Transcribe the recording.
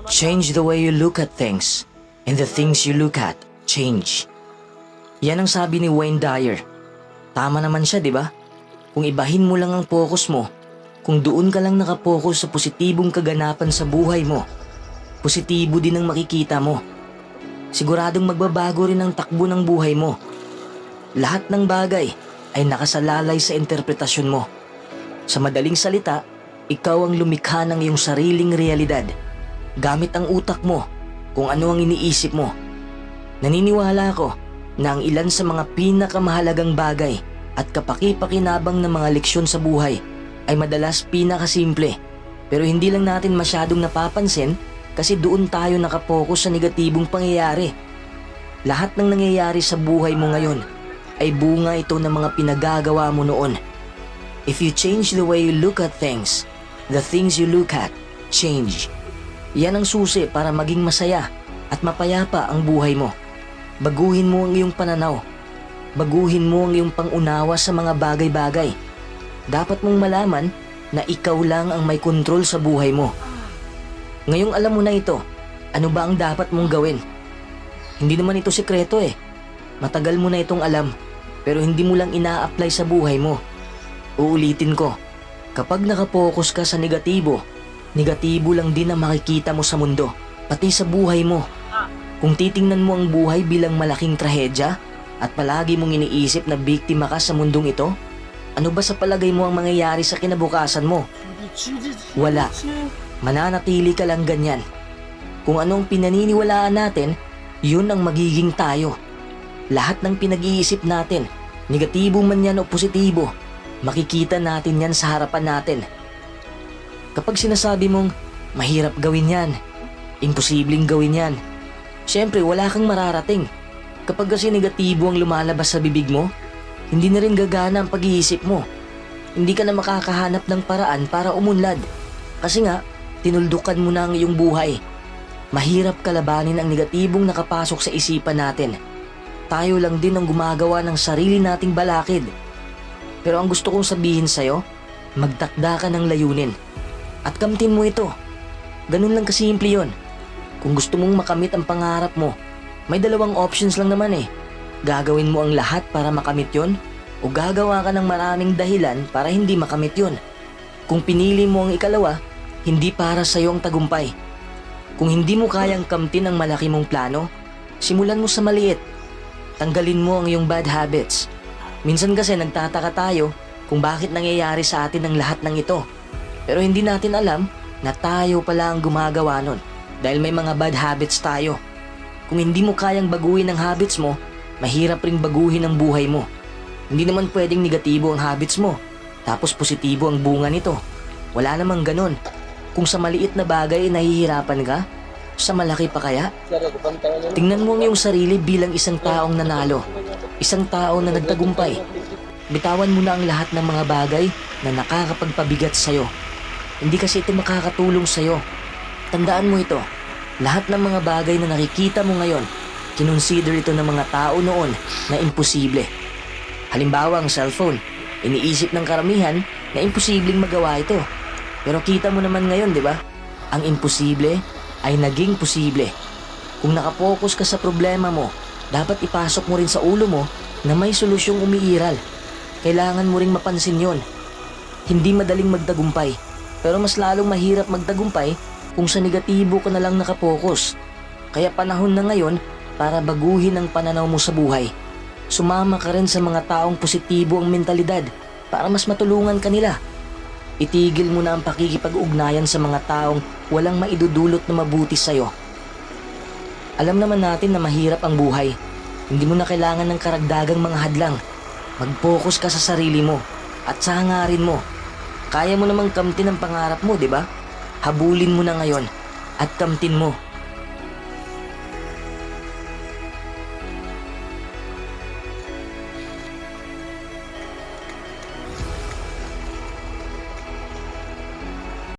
Change the way you look at things, and the things you look at change. Yan ang sabi ni Wayne Dyer. Tama naman siya, di ba? Kung ibahin mo lang ang focus mo, kung doon ka lang nakapokus sa positibong kaganapan sa buhay mo, positibo din ang makikita mo. Siguradong magbabago rin ang takbo ng buhay mo. Lahat ng bagay ay nakasalalay sa interpretasyon mo. Sa madaling salita, ikaw ang lumikha ng iyong sariling realidad. Gamit ang utak mo kung ano ang iniisip mo. Naniniwala ako na ang ilan sa mga pinakamahalagang bagay at kapaki-pakinabang na mga leksyon sa buhay ay madalas pinakasimple, pero hindi lang natin masyadong napapansin kasi doon tayo nakapokus sa negatibong pangyayari. Lahat ng nangyayari sa buhay mo ngayon ay bunga ito ng mga pinagagawa mo noon. If you change the way you look at things, the things you look at change. Yan ang susi para maging masaya at mapayapa ang buhay mo. Baguhin mo ang iyong pananaw. Baguhin mo ang iyong pangunawa sa mga bagay-bagay. Dapat mong malaman na ikaw lang ang may kontrol sa buhay mo. Ngayong alam mo na ito, ano ba ang dapat mong gawin? Hindi naman ito sikreto eh. Matagal mo na itong alam, pero hindi mo lang ina-apply sa buhay mo. Uulitin ko, kapag nakapokus ka sa negatibo, negatibo lang din ang makikita mo sa mundo, pati sa buhay mo. Kung titingnan mo ang buhay bilang malaking trahedya at palagi mong iniisip na biktima ka sa mundong ito, ano ba sa palagay mo ang mangyayari sa kinabukasan mo? Wala. Mananatili ka lang ganyan. Kung anong pinaniniwalaan natin, yun ang magiging tayo. Lahat ng pinag-iisip natin, negatibo man yan o positibo, makikita natin yan sa harapan natin. Kapag sinasabi mong, mahirap gawin yan, imposibleng gawin yan, syempre wala kang mararating. Kapag kasi negatibo ang lumalabas sa bibig mo, hindi na rin gagana ang pag-iisip mo. Hindi ka na makakahanap ng paraan para umunlad. Kasi nga, tinuldukan mo na ang iyong buhay. Mahirap kalabanin ang negatibong nakapasok sa isipan natin. Tayo lang din ang gumagawa ng sarili nating balakid. Pero ang gusto kong sabihin sa'yo, magtakda ka ng layunin. At kamtin mo ito. Ganun lang kasimple yon. Kung gusto mong makamit ang pangarap mo, may dalawang options lang naman eh. Gagawin mo ang lahat para makamit yon, o gagawa ka ng maraming dahilan para hindi makamit yon. Kung pinili mo ang ikalawa, hindi para sa iyo ang tagumpay. Kung hindi mo kayang kamtin ang malaki mong plano, simulan mo sa maliit. Tanggalin mo ang iyong bad habits. Minsan kasi nagtataka tayo kung bakit nangyayari sa atin ang lahat ng ito. Pero hindi natin alam na tayo pala ang gumagawa nun dahil may mga bad habits tayo. Kung hindi mo kayang baguhin ang habits mo, mahirap ring baguhin ang buhay mo. Hindi naman pwedeng negatibo ang habits mo, tapos positibo ang bunga nito. Wala namang ganon. Kung sa maliit na bagay nahihirapan ka, sa malaki pa kaya? Tingnan mo ang iyong sarili bilang isang taong nanalo, isang tao na nagtagumpay. Bitawan mo na ang lahat ng mga bagay na nakakapagpabigat sa'yo. Hindi kasi ito makakatulong sa'yo. Tandaan mo ito, lahat ng mga bagay na nakikita mo ngayon, kinonsider ito ng mga tao noon na imposible. Halimbawa ang cellphone, iniisip ng karamihan na imposibleng magawa ito. Pero kita mo naman ngayon, di ba? Ang imposible ay naging posible. Kung nakapokus ka sa problema mo, dapat ipasok mo rin sa ulo mo na may solusyong umiiral. Kailangan mo ring mapansin yon. Hindi madaling magtagumpay, pero mas lalong mahirap magtagumpay kung sa negatibo ka na lang nakapokus. Kaya panahon na ngayon para baguhin ang pananaw mo sa buhay. Sumama ka rin sa mga taong positibo ang mentalidad para mas matulungan ka nila. Itigil mo na ang pakikipag-ugnayan sa mga taong walang maidudulot na mabuti sa'yo. Alam naman natin na mahirap ang buhay. Hindi mo na kailangan ng karagdagang mga hadlang. Mag-focus ka sa sarili mo at sa hangarin mo. Kaya mo namang kamtin ang pangarap mo, di ba? Habulin mo na ngayon at kamtin mo.